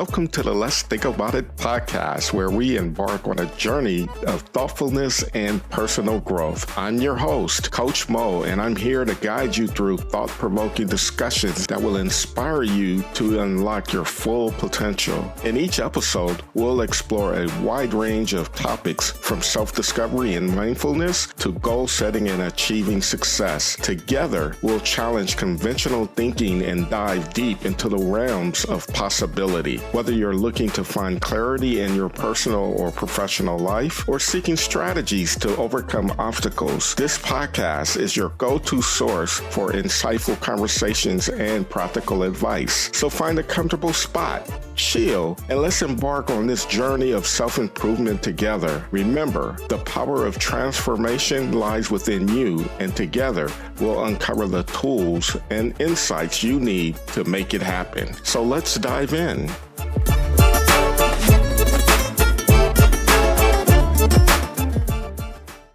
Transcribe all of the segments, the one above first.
welcome to the Let's Think About It podcast, where we embark on a journey of thoughtfulness and personal growth. I'm your host, Coach Mo, and I'm here to guide you through thought-provoking discussions that will inspire you to unlock your full potential. In each episode, we'll explore a wide range of topics from self-discovery and mindfulness to goal setting and achieving success. Together, we'll challenge conventional thinking and dive deep into the realms of possibility. Whether you're looking to find clarity in your personal or professional life or seeking strategies to overcome obstacles, this podcast is your go-to source for insightful conversations and practical advice. So find a comfortable spot, chill, and let's embark on this journey of self-improvement together. Remember, the power of transformation lies within you, and together we'll uncover the tools and insights you need to make it happen. So let's dive in.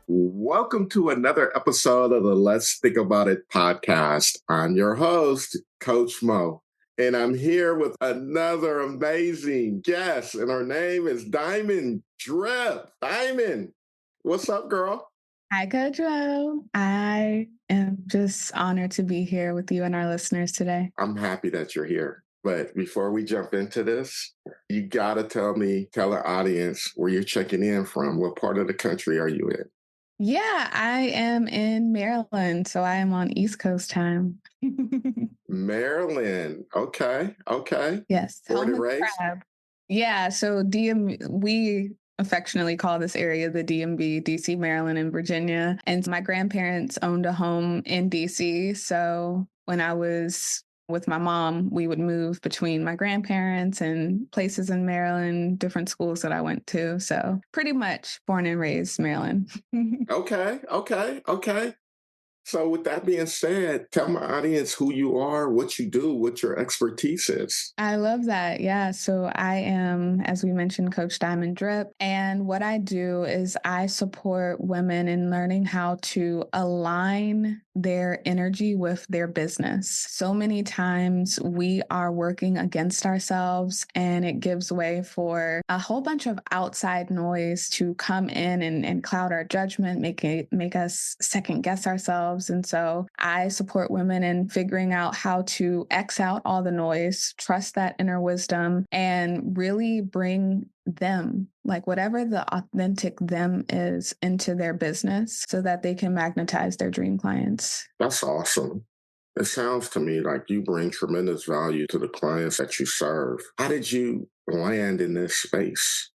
Welcome to another episode of the Let's Think About It podcast. I'm your host, Coach Mo, and I'm here with another amazing guest, and her name is Diamond Drip. Diamond, what's up, girl? Hi, Coach Mo. I am just honored to be here with you and our listeners today. I'm happy that you're here. But before we jump into this, you got to tell our audience where you're checking in from. What part of the country are you in? Yeah, I am in Maryland, so I am on East Coast time. Maryland. Okay. Yes. Born and raised? Yeah, so we affectionately call this area the DMV, DC, Maryland, and Virginia. And my grandparents owned a home in DC. So when I was with my mom, we would move between my grandparents and places in Maryland, different schools that I went to. So pretty much born and raised Maryland. Okay. So with that being said, tell my audience who you are, what you do, what your expertise is. I love that. Yeah. So I am, as we mentioned, Coach Diamond Drip. And what I do is I support women in learning how to align their energy with their business. So many times we are working against ourselves, and it gives way for a whole bunch of outside noise to come in and cloud our judgment, make us second guess ourselves. And so I support women in figuring out how to X out all the noise, trust that inner wisdom, and really bring them, like whatever the authentic them is, into their business so that they can magnetize their dream clients. That's awesome. It sounds to me like you bring tremendous value to the clients that you serve. How did you land in this space?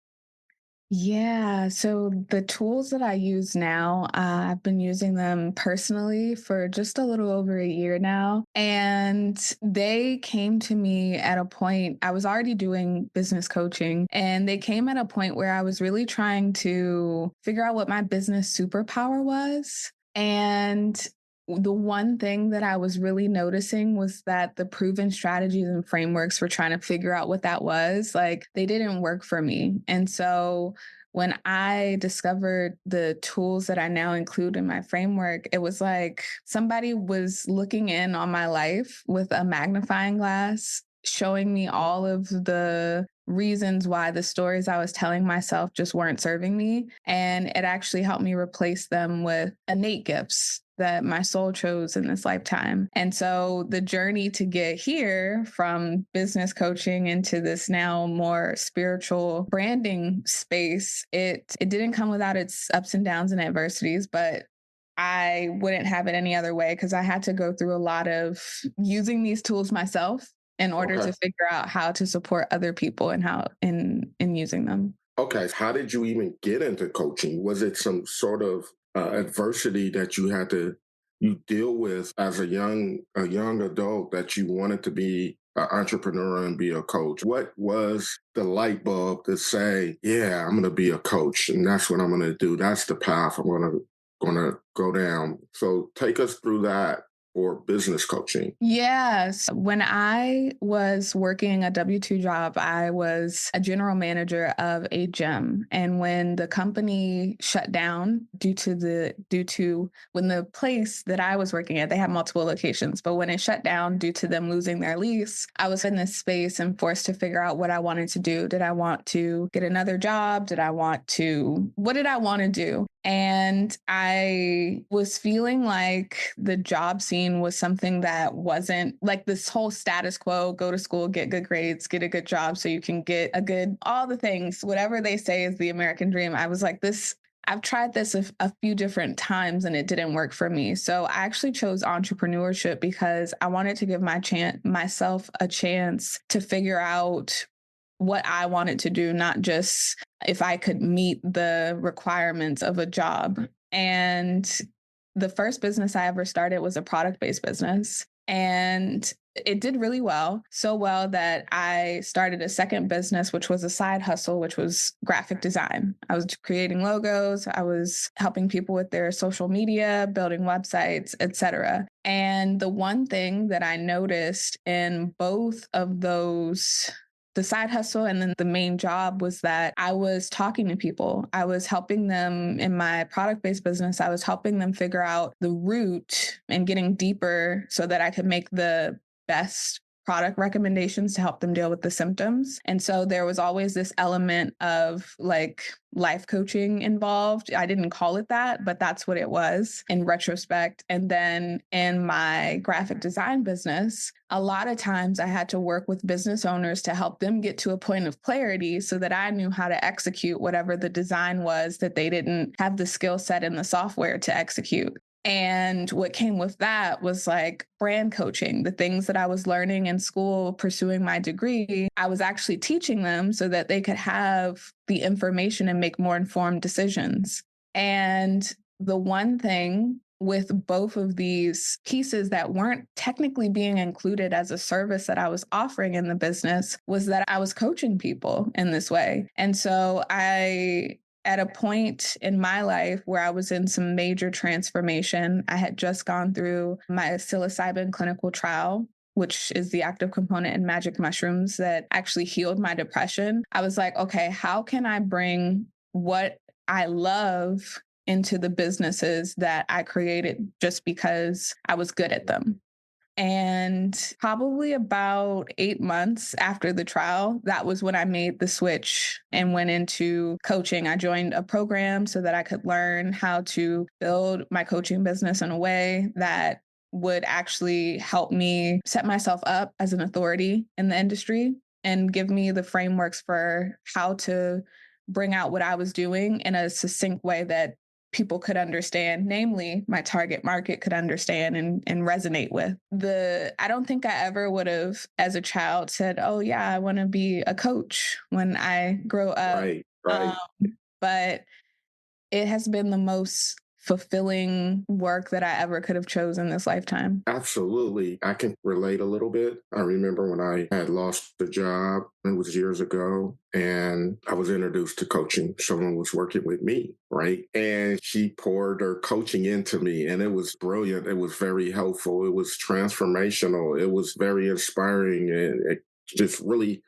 Yeah, so the tools that I use now, I've been using them personally for just a little over a year now. And they came to me at a point, I was already doing business coaching, and they came at a point where I was really trying to figure out what my business superpower was. And the one thing that I was really noticing was that the proven strategies and frameworks for trying to figure out what that was, like, they didn't work for me. And so when I discovered the tools that I now include in my framework, it was like somebody was looking in on my life with a magnifying glass, showing me all of the reasons why the stories I was telling myself just weren't serving me. And it actually helped me replace them with innate gifts that my soul chose in this lifetime. And so the journey to get here from business coaching into this now more spiritual branding space, it didn't come without its ups and downs and adversities, but I wouldn't have it any other way, because I had to go through a lot of using these tools myself in order to figure out how to support other people and how in using them. Okay. How did you even get into coaching? Was it some sort of adversity that you deal with as a young adult that you wanted to be an entrepreneur and be a coach? What was the light bulb to say, yeah, I'm going to be a coach, and that's what I'm going to do. That's the path I'm going to go down. So take us through that. or business coaching? Yes. When I was working a W-2 job, I was a general manager of a gym. And when the company shut down due to when the place that I was working at, they had multiple locations, but when it shut down due to them losing their lease, I was in this space and forced to figure out what I wanted to do. Did I want to get another job? What did I want to do? And I was feeling like the job scene was something that wasn't like this whole status quo, go to school, get good grades, get a good job so you can get all the things, whatever they say is the American dream. I was like, I've tried this a few different times and it didn't work for me. So I actually chose entrepreneurship because I wanted to give myself a chance to figure out what I wanted to do, not just if I could meet the requirements of a job. And the first business I ever started was a product-based business. And it did really well, so well that I started a second business, which was a side hustle, which was graphic design. I was creating logos. I was helping people with their social media, building websites, etc. And the one thing that I noticed in both of those, the side hustle and then the main job, was that I was talking to people. I was helping them in my product-based business. I was helping them figure out the root and getting deeper so that I could make the best product recommendations to help them deal with the symptoms. And so there was always this element of like life coaching involved. I didn't call it that, but that's what it was in retrospect. And then in my graphic design business, a lot of times I had to work with business owners to help them get to a point of clarity so that I knew how to execute whatever the design was that they didn't have the skill set in the software to execute. And what came with that was like brand coaching, the things that I was learning in school, pursuing my degree. I was actually teaching them so that they could have the information and make more informed decisions. And the one thing with both of these pieces that weren't technically being included as a service that I was offering in the business was that I was coaching people in this way. And so at a point in my life where I was in some major transformation, I had just gone through my psilocybin clinical trial, which is the active component in magic mushrooms that actually healed my depression. I was like, okay, how can I bring what I love into the businesses that I created just because I was good at them? And probably about 8 months after the trial, that was when I made the switch and went into coaching. I joined a program so that I could learn how to build my coaching business in a way that would actually help me set myself up as an authority in the industry and give me the frameworks for how to bring out what I was doing in a succinct way that people could understand, namely my target market could understand and resonate with. I don't think I ever would have, as a child, said, oh yeah, I want to be a coach when I grow up. Right. But it has been the most fulfilling work that I ever could have chosen this lifetime. Absolutely. I can relate a little bit. I remember when I had lost a job, it was years ago, and I was introduced to coaching. Someone was working with me, right? And she poured her coaching into me, and it was brilliant. It was very helpful. It was transformational. It was very inspiring, and it just really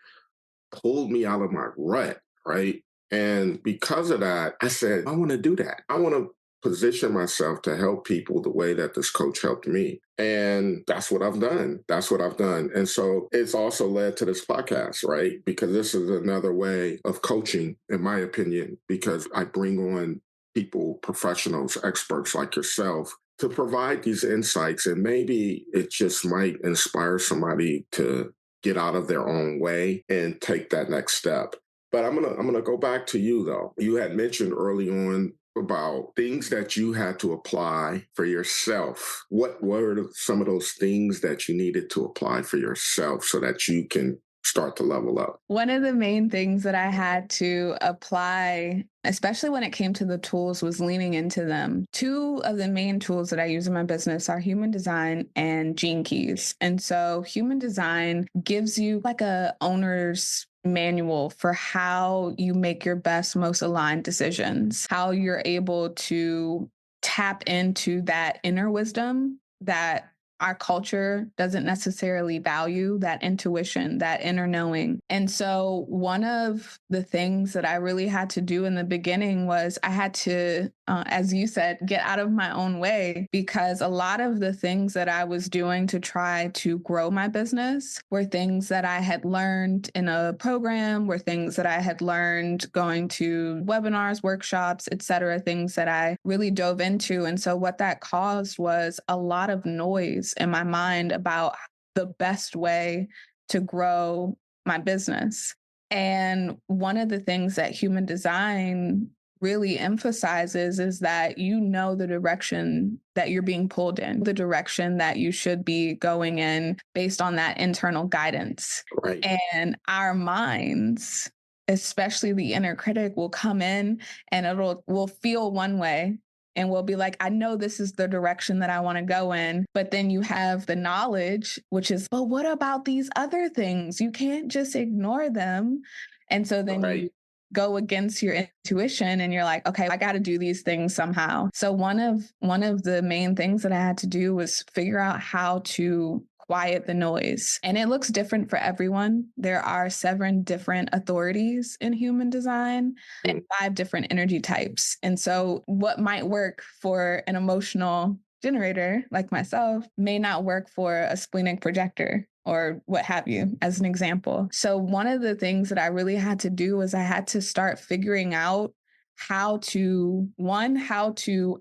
pulled me out of my rut, right? And because of that, I said, I want to do that. I want to position myself to help people the way that this coach helped me. And that's what I've done. That's what I've done. And so it's also led to this podcast, right? Because this is another way of coaching, in my opinion, because I bring on people, professionals, experts like yourself to provide these insights. And maybe it just might inspire somebody to get out of their own way and take that next step. But I'm gonna go back to you though. You had mentioned early on about things that you had to apply for yourself. What were some of those things that you needed to apply for yourself so that you can start to level up? One of the main things that I had to apply, especially when it came to the tools, was leaning into them. Two of the main tools that I use in my business are human design and gene keys. And so human design gives you like a owner's manual for how you make your best, most aligned decisions, how you're able to tap into that inner wisdom that our culture doesn't necessarily value that intuition, that inner knowing. And so one of the things that I really had to do in the beginning was I had to, as you said, get out of my own way, because a lot of the things that I was doing to try to grow my business were things that I had learned in a program, were things that I had learned going to webinars, workshops, et cetera, things that I really dove into. And so what that caused was a lot of noise in my mind about the best way to grow my business. And one of the things that human design really emphasizes is that you know the direction that you're being pulled in, the direction that you should be going in based on that internal guidance. Right. And our minds, especially the inner critic, will come in and will feel one way, and we'll be like, I know this is the direction that I want to go in. But then you have the knowledge, which is, but what about these other things? You can't just ignore them. And so then Right. you go against your intuition and you're like, okay, I got to do these things somehow. So one of the main things that I had to do was figure out how to quiet the noise. And it looks different for everyone. There are 7 different authorities in human design and 5 different energy types. And so what might work for an emotional generator like myself may not work for a splenic projector or what have you, as an example. So one of the things that I really had to do was I had to start figuring out how to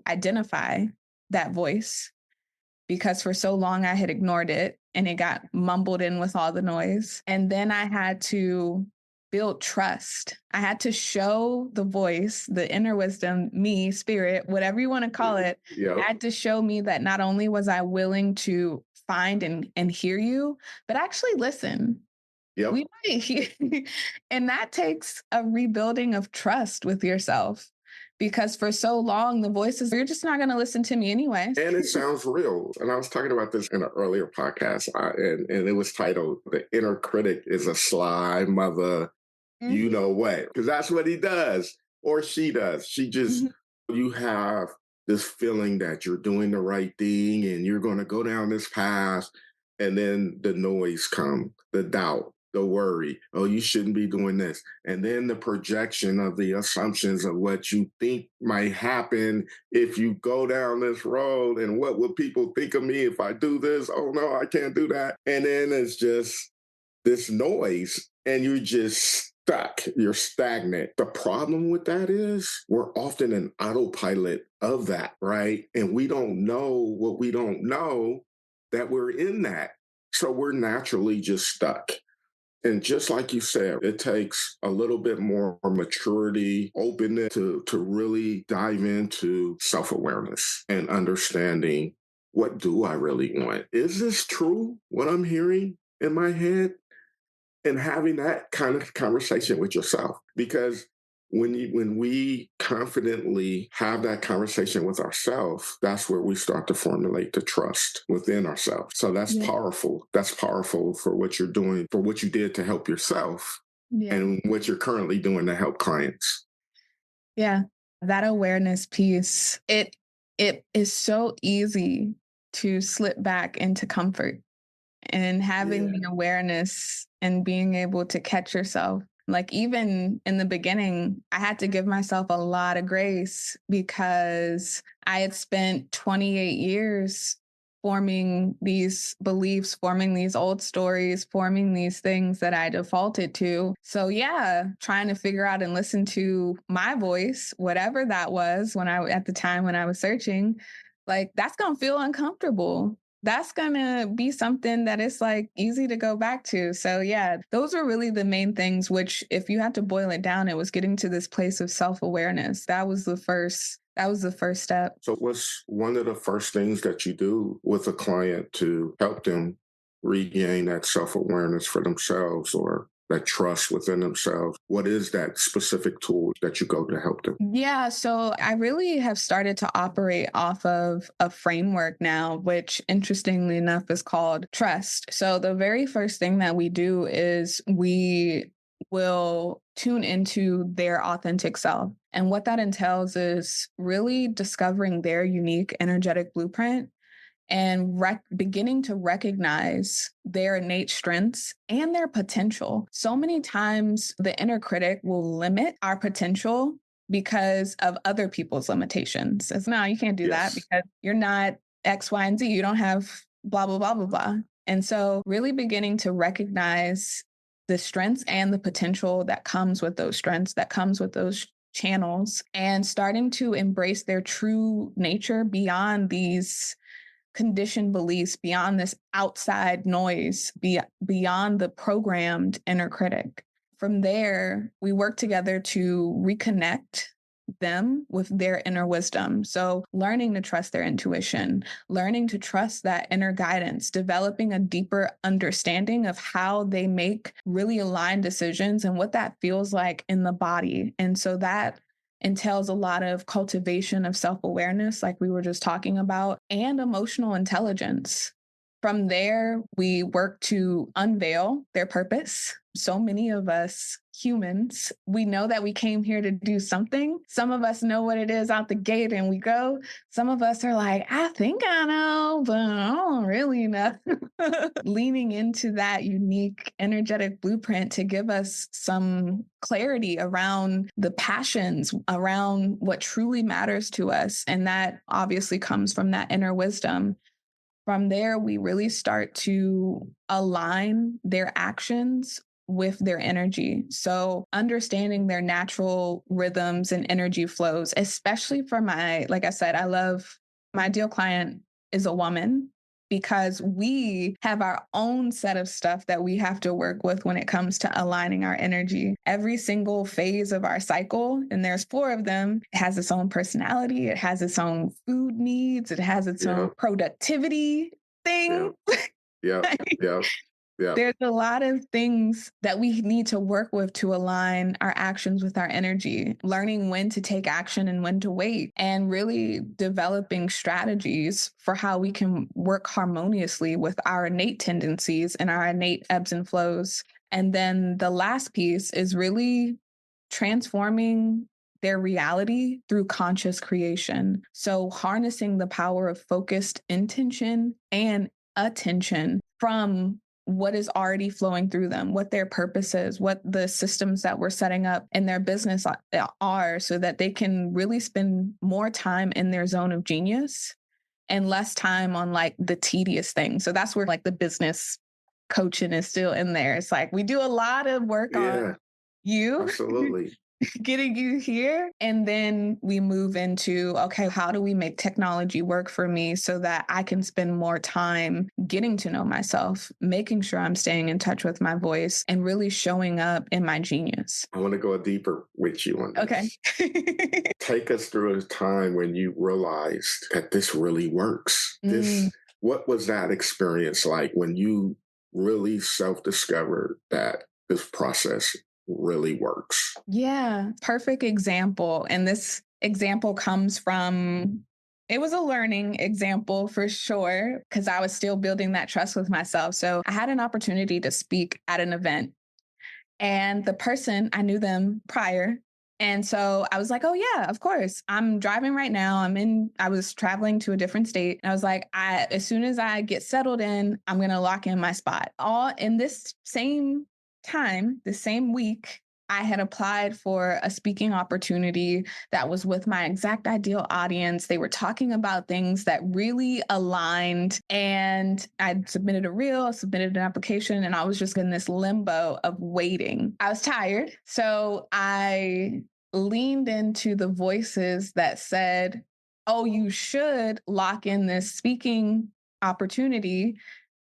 identify that voice, because for so long I had ignored it and it got mumbled in with all the noise. And then I had to build trust. I had to show the voice, the inner wisdom, me, spirit, whatever you want to call it, Yep. had to show me that not only was I willing to find and hear you, but actually listen. Yep. We might hear, and that takes a rebuilding of trust with yourself. Because for so long, the voices, you're just not going to listen to me anyway. And it sounds real. And I was talking about this in an earlier podcast, and it was titled "The Inner Critic is a Sly Mother." You know what? Because that's what he does or she does. She just, you have this feeling that you're doing the right thing and you're going to go down this path. And then the noise comes, the doubt, the worry. Oh, you shouldn't be doing this. And then the projection of the assumptions of what you think might happen if you go down this road. And what will people think of me if I do this? Oh, no, I can't do that. And then it's just this noise and you're just stuck. You're stagnant. The problem with that is we're often an autopilot of that, right? And we don't know what we don't know that we're in that. So we're naturally just stuck. And just like you said, it takes a little bit more maturity, openness to really dive into self-awareness and understanding, what do I really want? Is this true, what I'm hearing in my head? And having that kind of conversation with yourself. Because when we confidently have that conversation with ourselves, that's where we start to formulate the trust within ourselves. So that's powerful. That's powerful for what you're doing, for what you did to help yourself and what you're currently doing to help clients. Yeah. That awareness piece, it is so easy to slip back into comfort, and having the awareness and being able to catch yourself. Like even in the beginning, I had to give myself a lot of grace because I had spent 28 years forming these beliefs, forming these old stories, forming these things that I defaulted to. So yeah, trying to figure out and listen to my voice, whatever that was at the time when I was searching, like that's going to feel uncomfortable. That's going to be something that is like easy to go back to. So yeah, those are really the main things, which if you had to boil it down, it was getting to this place of self-awareness. That was the first step. So what's one of the first things that you do with a client to help them regain that self-awareness for themselves or that trust within themselves? What is that specific tool that you go to help them? Yeah, so I really have started to operate off of a framework now, which interestingly enough is called trust. So the very first thing that we do is we will tune into their authentic self. And what that entails is really discovering their unique energetic blueprint and beginning to recognize their innate strengths and their potential. So many times the inner critic will limit our potential because of other people's limitations. It's no, you can't do that Yes. because you're not X, Y, and Z. You don't have blah, blah, blah, blah, blah. And so really beginning to recognize the strengths and the potential that comes with those strengths, that comes with those channels, and starting to embrace their true nature beyond these conditioned beliefs, beyond this outside noise, beyond the programmed inner critic. From there, we work together to reconnect them with their inner wisdom. So, learning to trust their intuition, learning to trust that inner guidance, developing a deeper understanding of how they make really aligned decisions and what that feels like in the body. And so that entails a lot of cultivation of self-awareness, like we were just talking about, and emotional intelligence. From there, we work to unveil their purpose. So many of us humans, we know that we came here to do something. Some of us know what it is out the gate and we go. Some of us are like, I think I know, but I don't really know. Leaning into that unique energetic blueprint to give us some clarity around the passions, around what truly matters to us. And that obviously comes from that inner wisdom. From there, we really start to align their actions with their energy. So, understanding their natural rhythms and energy flows, especially for like I said, I love my ideal client is a woman because we have our own set of stuff that we have to work with when it comes to aligning our energy. Every single phase of our cycle, and there's 4 of them, has its own personality, it has its own food needs, it has its own productivity thing. Yeah. Yeah. Yeah. There's a lot of things that we need to work with to align our actions with our energy, learning when to take action and when to wait, and really developing strategies for how we can work harmoniously with our innate tendencies and our innate ebbs and flows. And then the last piece is really transforming their reality through conscious creation. So harnessing the power of focused intention and attention from what is already flowing through them, what their purpose is, what the systems that we're setting up in their business are, so that they can really spend more time in their zone of genius and less time on like the tedious things. So that's where like the business coaching is still in there. It's like we do a lot of work on you. Absolutely. Getting you here. And then we move into, okay, how do we make technology work for me so that I can spend more time getting to know myself, making sure I'm staying in touch with my voice and really showing up in my genius. I want to go deeper with you on this. Okay. Take us through a time when you realized that this really works. What was that experience like when you really self-discovered that this process really works? Yeah, perfect example. And this example comes from, it was a learning example for sure, because I was still building that trust with myself. So I had an opportunity to speak at an event, and the person, I knew them prior. And so I was like, oh yeah, of course. I'm driving right now. I was traveling to a different state. And I was like, as soon as I get settled in, I'm going to lock in my spot. All in this same time, the same week, I had applied for a speaking opportunity that was with my exact ideal audience. They were talking about things that really aligned, and I submitted a reel, submitted an application, and I was just in this limbo of waiting. I was tired, so I leaned into the voices that said, oh, you should lock in this speaking opportunity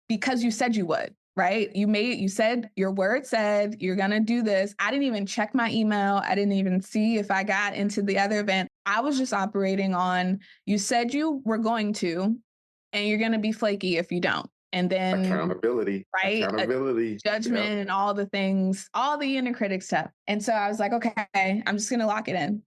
because you said you would. Right? You said your word said you're going to do this. I didn't even check my email. I didn't even see if I got into the other event. I was just operating on, you said you were going to, and you're going to be flaky if you don't. And then accountability, right? Accountability, Judgment and all the things, all the inner critic stuff. And so I was like, okay, I'm just going to lock it in.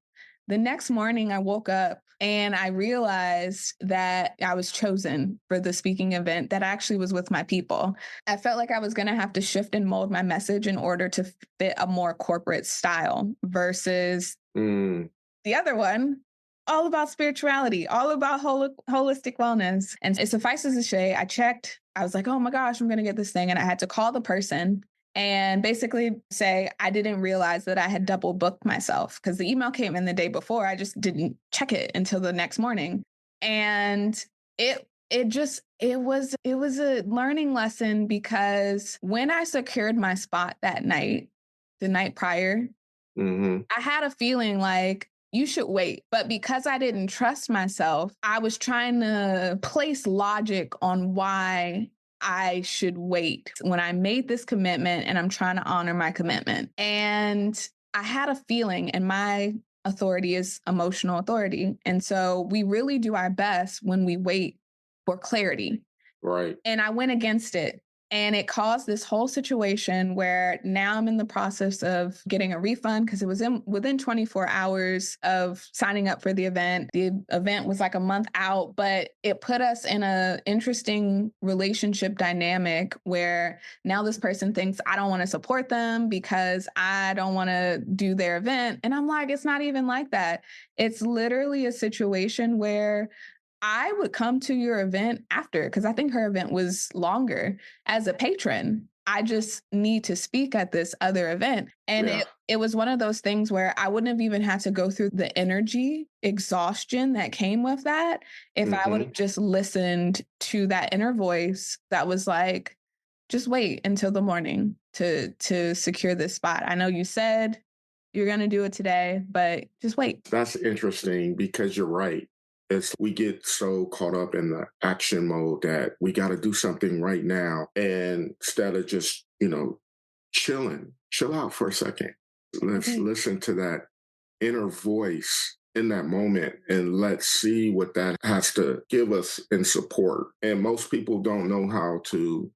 The next morning I woke up and I realized that I was chosen for the speaking event that actually was with my people. I felt like I was going to have to shift and mold my message in order to fit a more corporate style versus the other one all about spirituality, all about holistic wellness. And it suffices to say, I checked. I was like, oh my gosh, I'm going to get this thing. And I had to call the person and basically say, I didn't realize that I had double booked myself because the email came in the day before. I just didn't check it until the next morning. And it was a learning lesson because when I secured my spot that night, the night prior, I had a feeling like you should wait. But because I didn't trust myself, I was trying to place logic on why I should wait when I made this commitment and I'm trying to honor my commitment. And I had a feeling, and my authority is emotional authority. And so we really do our best when we wait for clarity. Right. And I went against it. And it caused this whole situation where now I'm in the process of getting a refund because it was within 24 hours of signing up for the event. The event was like a month out, but it put us in an interesting relationship dynamic where now this person thinks I don't want to support them because I don't want to do their event. And I'm like, it's not even like that. It's literally a situation where I would come to your event after, because I think her event was longer as a patron. I just need to speak at this other event. And Yeah. it was one of those things where I wouldn't have even had to go through the energy exhaustion that came with that if I would have just listened to that inner voice that was like, just wait until the morning to secure this spot. I know you said you're going to do it today, but just wait. That's interesting because you're right. It's we get so caught up in the action mode that we got to do something right now. And instead of just, chill out for a second. Let's Mhm. listen to that inner voice in that moment and let's see what that has to give us in support. And most people don't know how to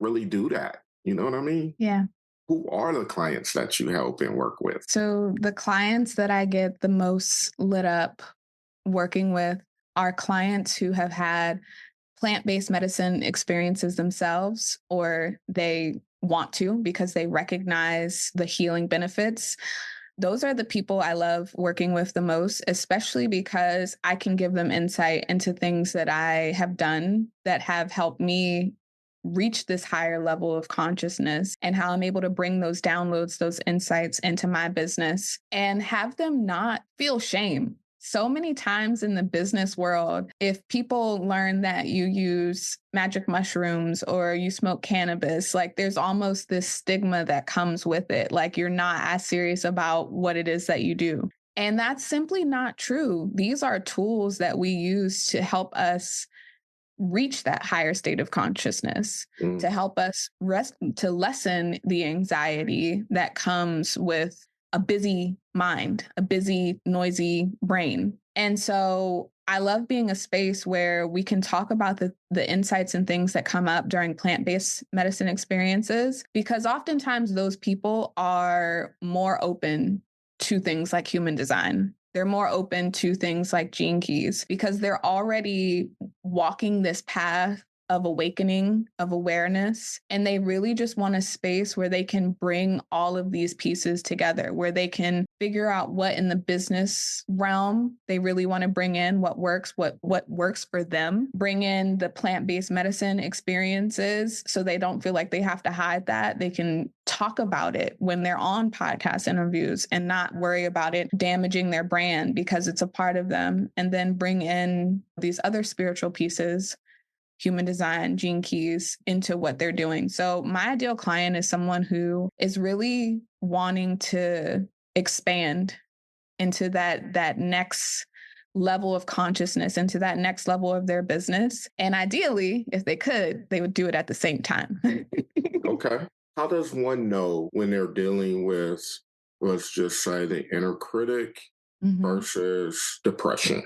really do that. You know what I mean? Yeah. Who are the clients that you help and work with? So the clients that I get the most lit up working with are clients who have had plant-based medicine experiences themselves, or they want to because they recognize the healing benefits. Those are the people I love working with the most, especially because I can give them insight into things that I have done that have helped me reach this higher level of consciousness and how I'm able to bring those downloads, those insights into my business and have them not feel shame. So many times in the business world, if people learn that you use magic mushrooms or you smoke cannabis, like there's almost this stigma that comes with it. Like you're not as serious about what it is that you do. And that's simply not true. These are tools that we use to help us reach that higher state of consciousness, to help us rest, to lessen the anxiety that comes with a busy mind, a busy, noisy brain. And so I love being a space where we can talk about the insights and things that come up during plant-based medicine experiences, because oftentimes those people are more open to things like human design. They're more open to things like gene keys because they're already walking this path of awakening, of awareness. And they really just want a space where they can bring all of these pieces together, where they can figure out what in the business realm they really want to bring in, what works, what works for them, bring in the plant-based medicine experiences so they don't feel like they have to hide that. They can talk about it when they're on podcast interviews and not worry about it damaging their brand because it's a part of them. And then bring in these other spiritual pieces, human design, gene keys into what they're doing. So my ideal client is someone who is really wanting to expand into that next level of consciousness, into that next level of their business. And ideally, if they could, they would do it at the same time. Okay. How does one know when they're dealing with, let's just say, the inner critic versus depression?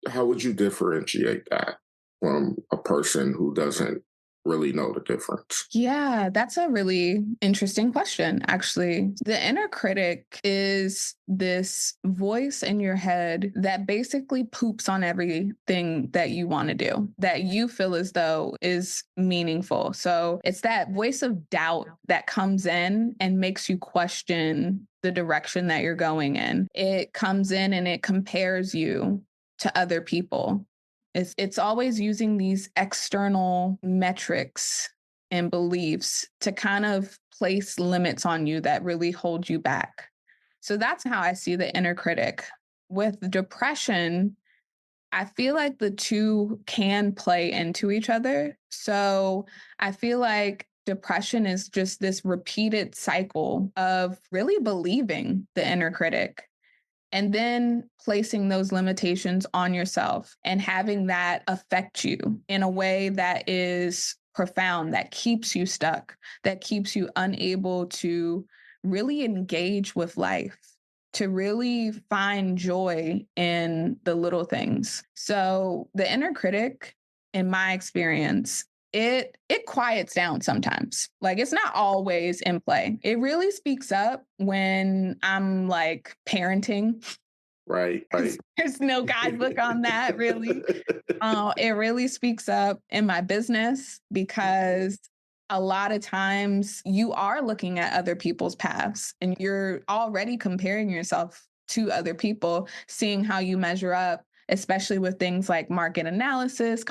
How would you differentiate that from a person who doesn't really know the difference? Yeah, that's a really interesting question, actually. The inner critic is this voice in your head that basically poops on everything that you want to do, that you feel as though is meaningful. So it's that voice of doubt that comes in and makes you question the direction that you're going in. It comes in and it compares you to other people. It's always using these external metrics and beliefs to kind of place limits on you that really hold you back. So that's how I see the inner critic. With depression, I feel like the two can play into each other. So I feel like depression is just this repeated cycle of really believing the inner critic and then placing those limitations on yourself and having that affect you in a way that is profound, that keeps you stuck, that keeps you unable to really engage with life, to really find joy in the little things. So the inner critic, in my experience, it quiets down sometimes. Like it's not always in play. It really speaks up when I'm like parenting. Right, right. There's no guidebook on that really. It really speaks up in my business because a lot of times you are looking at other people's paths and you're already comparing yourself to other people, seeing how you measure up, especially with things like market analysis,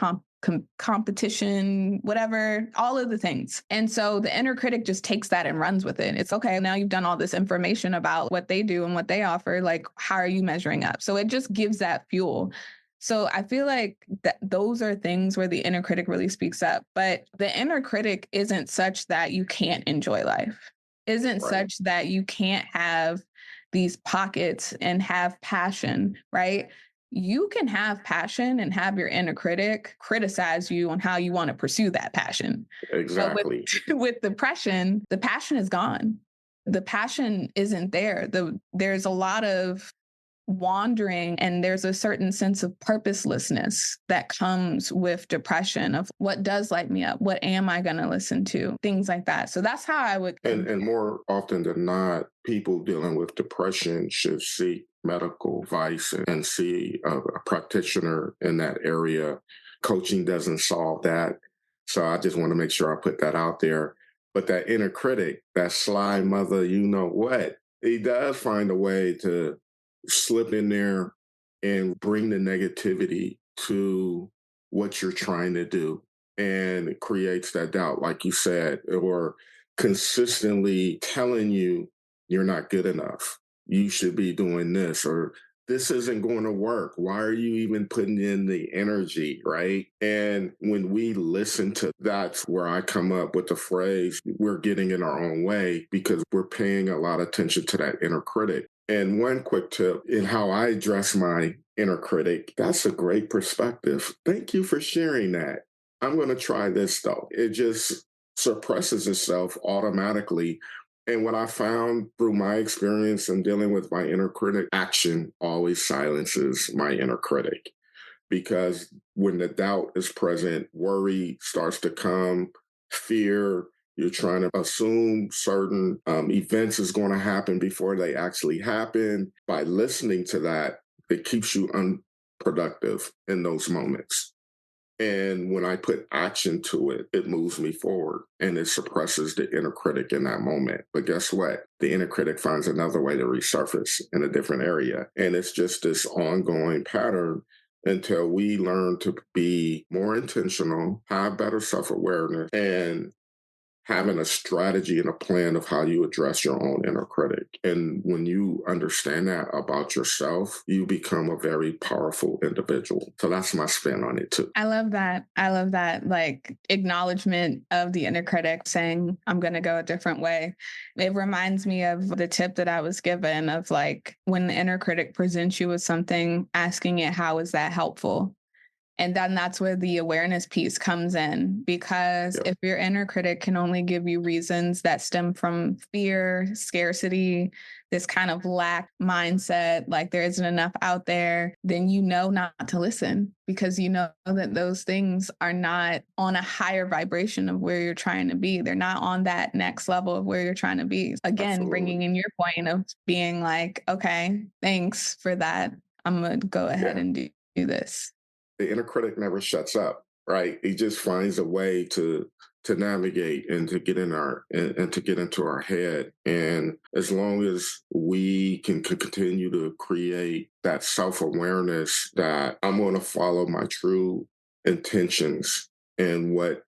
competition, whatever, all of the things. And so the inner critic just takes that and runs with it. It's okay. Now you've done all this information about what they do and what they offer. Like, how are you measuring up? So it just gives that fuel. So I feel like that those are things where the inner critic really speaks up. But the inner critic isn't such that you can't enjoy life, isn't Right. such that you can't have these pockets and have passion, right? You can have passion and have your inner critic criticize you on how you want to pursue that passion. But Exactly. with depression, the passion is gone. The passion isn't there. There's a lot of wandering and there's a certain sense of purposelessness that comes with depression of what does light me up, what am I going to listen to, things like that. So that's how I would And more often than not, people dealing with depression should seek medical advice and see a practitioner in that area. Coaching doesn't solve that. So I just want to make sure I put that out there. But that inner critic, that sly mother, you know what, he does find a way to slip in there and bring the negativity to what you're trying to do. And it creates that doubt, like you said, or consistently telling you you're not good enough. You should be doing this, or this isn't going to work. Why are you even putting in the energy? Right. And when we listen to that's where I come up with the phrase, we're getting in our own way because we're paying a lot of attention to that inner critic. And one quick tip in how I address my inner critic, that's a great perspective. Thank you for sharing that. I'm going to try this though. It just suppresses itself automatically. And what I found through my experience in dealing with my inner critic, action always silences my inner critic. Because when the doubt is present, worry starts to come, fear, you're trying to assume certain events is going to happen before they actually happen. By listening to that, it keeps you unproductive in those moments. And when I put action to it, it moves me forward and it suppresses the inner critic in that moment. But guess what? The inner critic finds another way to resurface in a different area. And it's just this ongoing pattern until we learn to be more intentional, have better self awareness, and having a strategy and a plan of how you address your own inner critic. And when you understand that about yourself, you become a very powerful individual. So that's my spin on it too. I love that. I love that, like, acknowledgement of the inner critic saying, I'm going to go a different way. It reminds me of the tip that I was given of like when the inner critic presents you with something, asking it, how is that helpful? And then that's where the awareness piece comes in, because if your inner critic can only give you reasons that stem from fear, scarcity, this kind of lack mindset, like there isn't enough out there, then you know not to listen, because you know that those things are not on a higher vibration of where you're trying to be. They're not on that next level of where you're trying to be. Again, Absolutely. Bringing in your point of being like, okay, thanks for that. I'm going to go ahead and do this. The inner critic never shuts up, right? He just finds a way to navigate and to get in our and to get into our head. And as long as we can continue to create that self-awareness that I'm going to follow my true intentions and what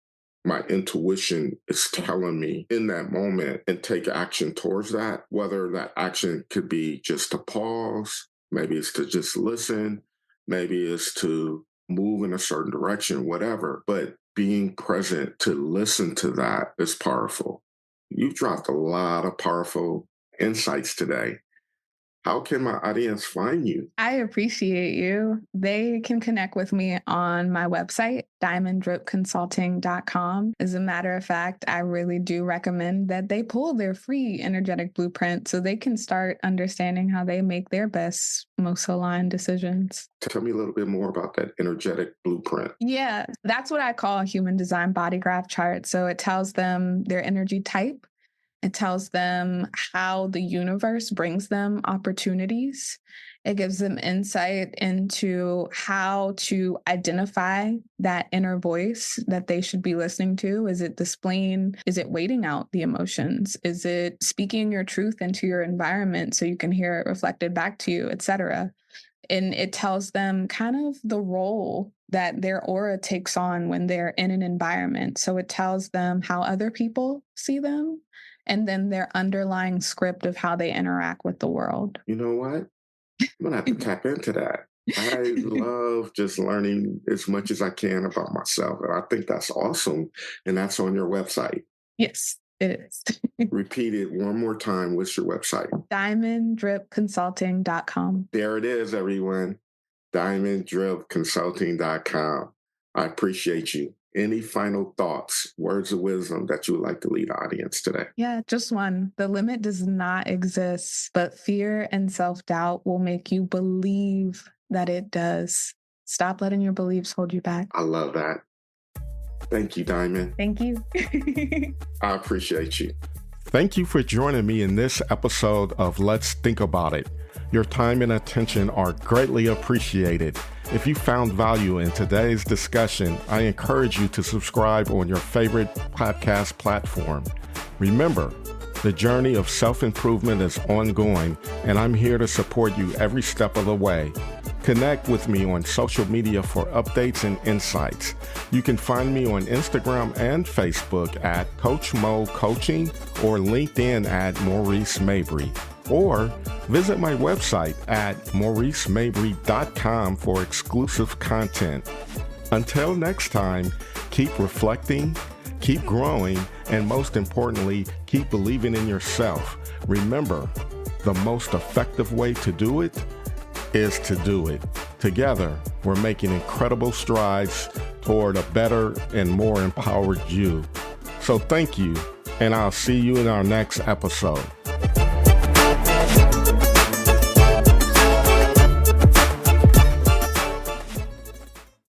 my intuition is telling me in that moment, and take action towards that, whether that action could be just to pause, maybe it's to just listen, maybe it's to move in a certain direction, whatever, but being present to listen to that is powerful. You've dropped a lot of powerful insights today. How can my audience find you? I appreciate you. They can connect with me on my website, diamonddripconsulting.com. As a matter of fact, I really do recommend that they pull their free energetic blueprint so they can start understanding how they make their best, most aligned decisions. Tell me a little bit more about that energetic blueprint. Yeah, that's what I call a human design body graph chart. So it tells them their energy type. It tells them how the universe brings them opportunities. It gives them insight into how to identify that inner voice that they should be listening to. Is it displaying? Is it waiting out the emotions? Is it speaking your truth into your environment so you can hear it reflected back to you, etc.? And it tells them kind of the role that their aura takes on when they're in an environment. So it tells them how other people see them, and then their underlying script of how they interact with the world. You know what? I'm going to have to tap into that. I love just learning as much as I can about myself. And I think that's awesome. And that's on your website. Yes, it is. Repeat it one more time. What's your website? diamonddripconsulting.com. There it is, everyone. diamonddripconsulting.com. I appreciate you. Any final thoughts, words of wisdom that you would like to lead the audience today? Yeah, just one. The limit does not exist, but fear and self-doubt will make you believe that it does. Stop letting your beliefs hold you back. I love that. Thank you, Diamond. Thank you. I appreciate you. Thank you for joining me in this episode of Let's Think About It. Your time and attention are greatly appreciated. If you found value in today's discussion, I encourage you to subscribe on your favorite podcast platform. Remember, the journey of self-improvement is ongoing, and I'm here to support you every step of the way. Connect with me on social media for updates and insights. You can find me on Instagram and Facebook at Coach Mo Coaching, or LinkedIn at Maurice Mabry. Or visit my website at mauricemabry.com for exclusive content. Until next time, keep reflecting, keep growing, and most importantly, keep believing in yourself. Remember, the most effective way to do it is to do it. Together, we're making incredible strides toward a better and more empowered you. So thank you, and I'll see you in our next episode.